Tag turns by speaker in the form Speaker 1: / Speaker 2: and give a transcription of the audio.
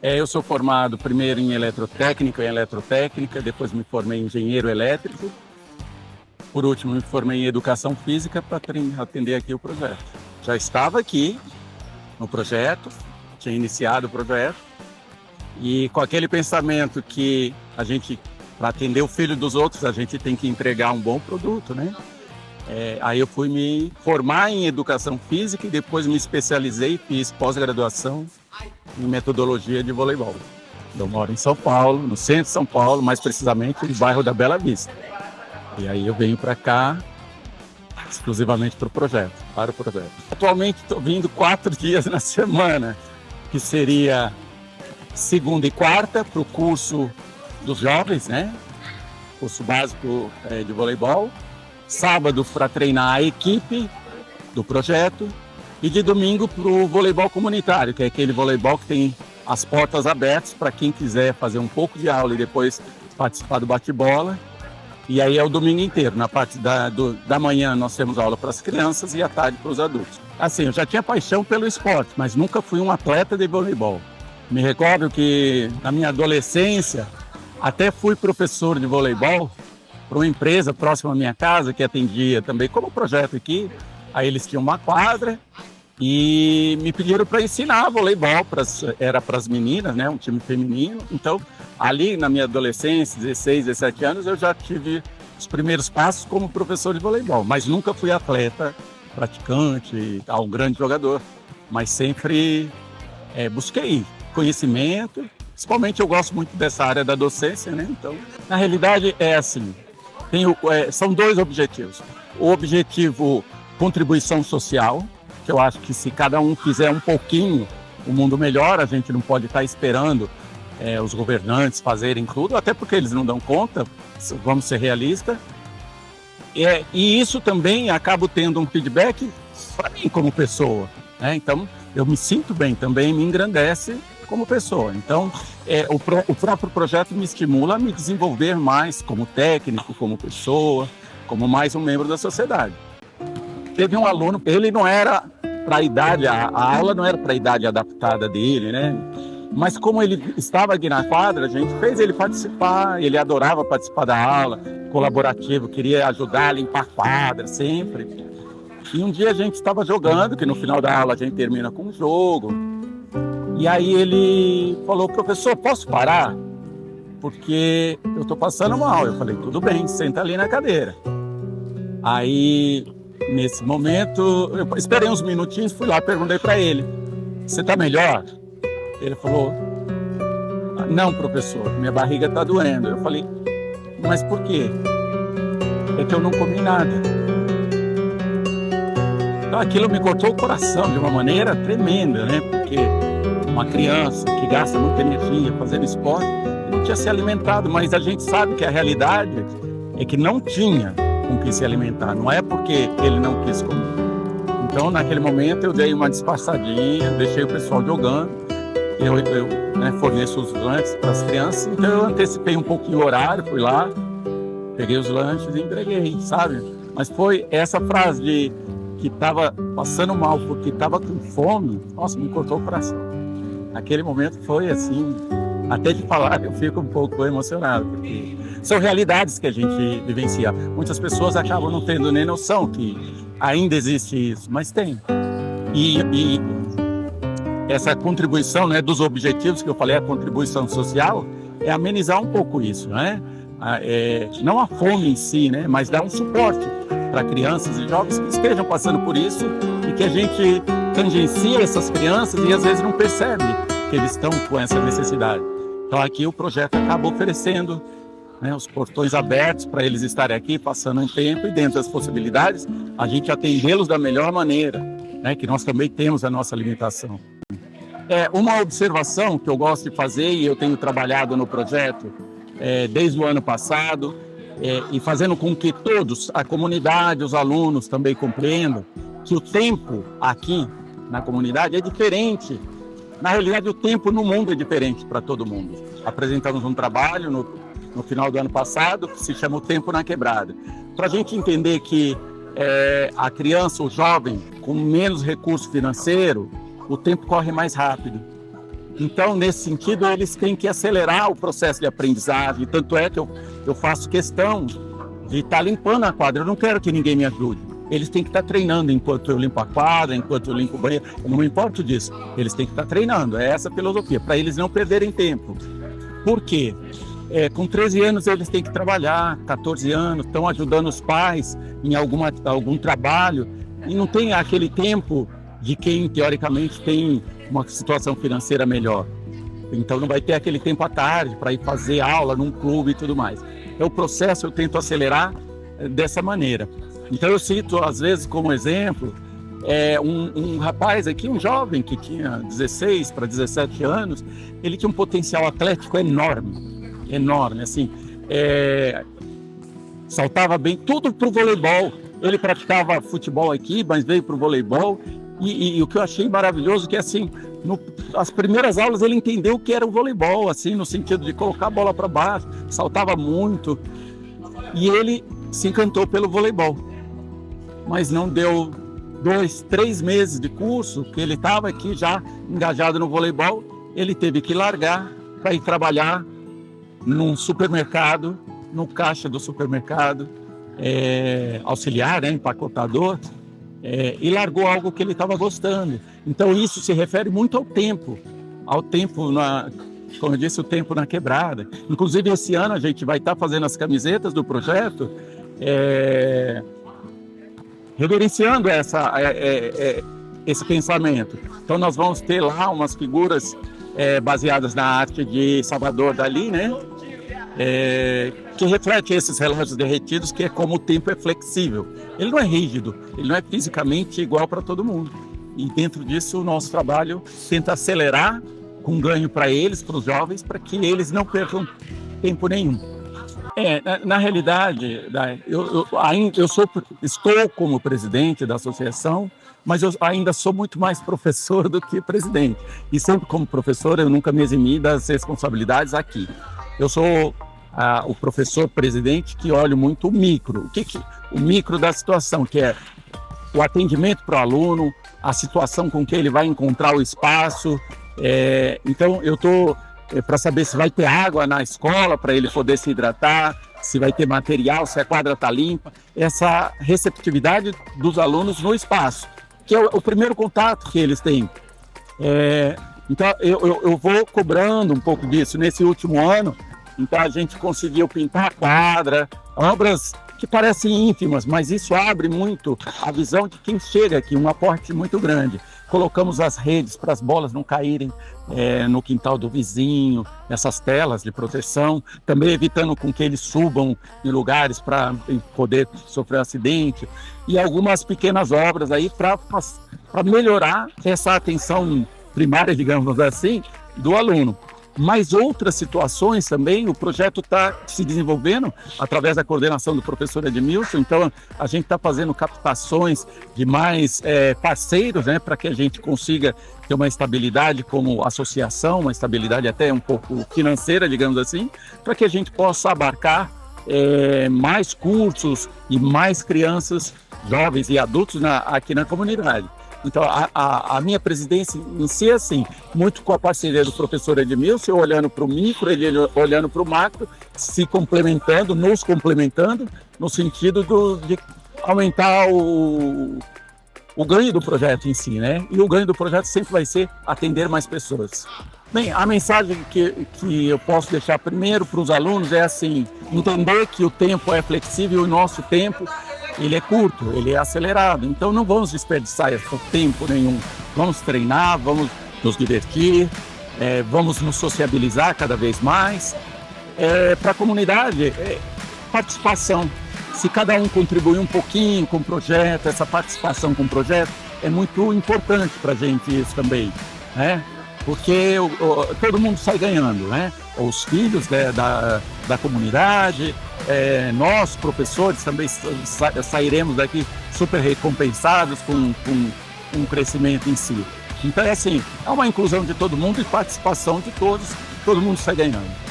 Speaker 1: Eu sou formado primeiro em eletrotécnica, depois me formei em engenheiro elétrico. Por último, me formei em educação física para atender aqui o projeto. Já estava aqui no projeto, tinha iniciado o projeto, e com aquele pensamento que a gente, para atender o filho dos outros, a gente tem que entregar um bom produto, né? Aí eu fui me formar em educação física e depois me especializei e fiz pós-graduação em metodologia de voleibol. Eu moro em São Paulo, no centro de São Paulo, mais precisamente no bairro da Bela Vista. E aí eu venho para cá exclusivamente para o projeto. Atualmente estou vindo 4 dias na semana, que seria segunda e quarta para o curso dos jovens, né? Curso básico de voleibol. Sábado para treinar a equipe do projeto e de domingo para o voleibol comunitário, que é aquele voleibol que tem as portas abertas para quem quiser fazer um pouco de aula e depois participar do bate-bola. E aí é o domingo inteiro. Na parte da manhã nós temos aula para as crianças e à tarde para os adultos. Assim, eu já tinha paixão pelo esporte, mas nunca fui um atleta de voleibol. Me recordo que na minha adolescência até fui professor de voleibol para uma empresa próxima à minha casa, que atendia também como projeto aqui. Aí eles tinham uma quadra e me pediram para ensinar voleibol, era para as meninas, né, um time feminino. Então, ali na minha adolescência, 16, 17 anos, eu já tive os primeiros passos como professor de voleibol, mas nunca fui atleta, praticante, um grande jogador, mas sempre busquei conhecimento. Principalmente eu gosto muito dessa área da docência, né? Então, na realidade é assim. São 2 objetivos. O objetivo contribuição social, que eu acho que se cada um fizer um pouquinho, o mundo melhora. A gente não pode estar esperando os governantes fazerem tudo, até porque eles não dão conta, vamos ser realistas. E isso também acabo tendo um feedback para mim como pessoa, né? Então, eu me sinto bem também, me engrandece como pessoa. Então, o próprio projeto me estimula a me desenvolver mais como técnico, como pessoa, como mais um membro da sociedade. Teve um aluno, ele não era para a idade, a aula não era para a idade adaptada dele, né? Mas como ele estava aqui na quadra, a gente fez ele participar, ele adorava participar da aula, colaborativo, queria ajudar a limpar a quadra sempre. E um dia a gente estava jogando, que no final da aula a gente termina com um jogo. E aí ele falou: professor, posso parar? Porque eu estou passando mal. Eu falei: tudo bem, senta ali na cadeira. Aí, nesse momento, eu esperei uns minutinhos, fui lá, perguntei para ele: você está melhor? Ele falou: não, professor, minha barriga está doendo. Eu falei: mas por quê? É que eu não comi nada. Então aquilo me cortou o coração de uma maneira tremenda, né? Porque uma criança que gasta muita energia fazendo esporte não tinha se alimentado, mas a gente sabe que a realidade é que não tinha com que se alimentar, não é porque ele não quis comer. Então, naquele momento, eu dei uma disfarçadinha, deixei o pessoal jogando, eu forneço os lanches para as crianças, então eu antecipei um pouquinho o horário, fui lá, peguei os lanches e entreguei, sabe? Mas foi essa frase de que estava passando mal porque estava com fome, nossa, me cortou o coração. Aquele momento foi assim, até de falar eu fico um pouco emocionado, porque são realidades que a gente vivencia. Muitas pessoas acabam não tendo nem noção que ainda existe isso, mas tem. E essa contribuição, né, dos objetivos que eu falei, a contribuição social, é amenizar um pouco isso, né? Não a fome em si, né, mas dar um suporte para crianças e jovens que estejam passando por isso e que a gente tangencia essas crianças e às vezes não percebe que eles estão com essa necessidade. Então aqui o projeto acaba oferecendo, né, os portões abertos para eles estarem aqui passando um tempo e dentro das possibilidades a gente atendê-los da melhor maneira, né, que nós também temos a nossa limitação. Uma observação que eu gosto de fazer e eu tenho trabalhado no projeto desde o ano passado, e fazendo com que todos, a comunidade, os alunos também compreendam que o tempo aqui na comunidade é diferente. Na realidade, o tempo no mundo é diferente para todo mundo. Apresentamos um trabalho no final do ano passado que se chama O Tempo na Quebrada, para a gente entender que a criança, o jovem, com menos recurso financeiro, o tempo corre mais rápido. Então, nesse sentido, eles têm que acelerar o processo de aprendizagem. Tanto é que eu faço questão de estar limpando a quadra. Eu não quero que ninguém me ajude. Eles têm que estar treinando enquanto eu limpo a quadra, enquanto eu limpo o banheiro. Eu não me importo disso. Eles têm que estar treinando. É essa a filosofia, para eles não perderem tempo. Por quê? Com 13 anos eles têm que trabalhar, 14 anos, estão ajudando os pais em algum trabalho e não tem aquele tempo de quem, teoricamente, tem uma situação financeira melhor. Então não vai ter aquele tempo à tarde para ir fazer aula num clube e tudo mais. Então o processo eu tento acelerar dessa maneira. Então eu cito, às vezes, como exemplo, um rapaz aqui, um jovem que tinha 16 para 17 anos, ele tinha um potencial atlético enorme, assim, saltava bem, tudo para o voleibol. Ele praticava futebol aqui, mas veio para o voleibol. E o que eu achei maravilhoso é que, assim, as primeiras aulas ele entendeu o que era o voleibol, assim, no sentido de colocar a bola para baixo, saltava muito. E ele se encantou pelo voleibol. Mas não deu 2, 3 meses de curso, que ele estava aqui já engajado no voleibol, ele teve que largar para ir trabalhar num supermercado, no caixa do supermercado, auxiliar, empacotador, e largou algo que ele estava gostando. Então isso se refere muito ao tempo, como eu disse, o tempo na quebrada. Inclusive esse ano a gente vai estar fazendo as camisetas do projeto, reverenciando esse pensamento. Então nós vamos ter lá umas figuras baseadas na arte de Salvador Dalí, né? Que reflete esses relógios derretidos, que é como o tempo é flexível. Ele não é rígido, ele não é fisicamente igual para todo mundo. E dentro disso o nosso trabalho tenta acelerar com ganho para eles, para os jovens, para que eles não percam tempo nenhum. Na realidade, estou como presidente da associação, mas eu ainda sou muito mais professor do que presidente. E sempre como professor eu nunca me eximi das responsabilidades aqui. Eu sou o professor presidente que olha muito o micro. O micro da situação, que é o atendimento para o aluno, a situação com que ele vai encontrar o espaço. Então eu estou para saber se vai ter água na escola para ele poder se hidratar, se vai ter material, se a quadra está limpa. Essa receptividade dos alunos no espaço, que é o primeiro contato que eles têm. Então eu vou cobrando um pouco disso. Nesse último ano, então a gente conseguiu pintar a quadra, obras que parecem ínfimas, mas isso abre muito a visão de quem chega aqui, um aporte muito grande. Colocamos as redes para as bolas não caírem no quintal do vizinho, essas telas de proteção, também evitando com que eles subam em lugares para poder sofrer um acidente, e algumas pequenas obras aí para melhorar essa atenção primária, digamos assim, do aluno. Mas outras situações também, o projeto está se desenvolvendo através da coordenação do professor Edmilson. Então a gente está fazendo captações de mais parceiros, né, para que a gente consiga ter uma estabilidade como associação, uma estabilidade até um pouco financeira, digamos assim, para que a gente possa abarcar mais cursos e mais crianças, jovens e adultos aqui na comunidade. Então, a minha presidência em si é assim, muito com a parceria do professor Edmilson, eu olhando para o micro, ele olhando para o macro, se complementando, nos complementando, no sentido de aumentar o ganho do projeto em si, né? E o ganho do projeto sempre vai ser atender mais pessoas. Bem, a mensagem que eu posso deixar primeiro para os alunos é assim, entender que o tempo é flexível e o nosso tempo ele é curto, ele é acelerado, então não vamos desperdiçar esse tempo nenhum. Vamos treinar, vamos nos divertir, vamos nos sociabilizar cada vez mais. Para a comunidade, participação. Se cada um contribuir um pouquinho com o projeto, essa participação com o projeto é muito importante para a gente isso também, né? Porque todo mundo sai ganhando, né? Os filhos da comunidade, nós, professores, também sairemos daqui super recompensados com um crescimento em si. Então é assim, é uma inclusão de todo mundo e participação de todos, todo mundo sai ganhando.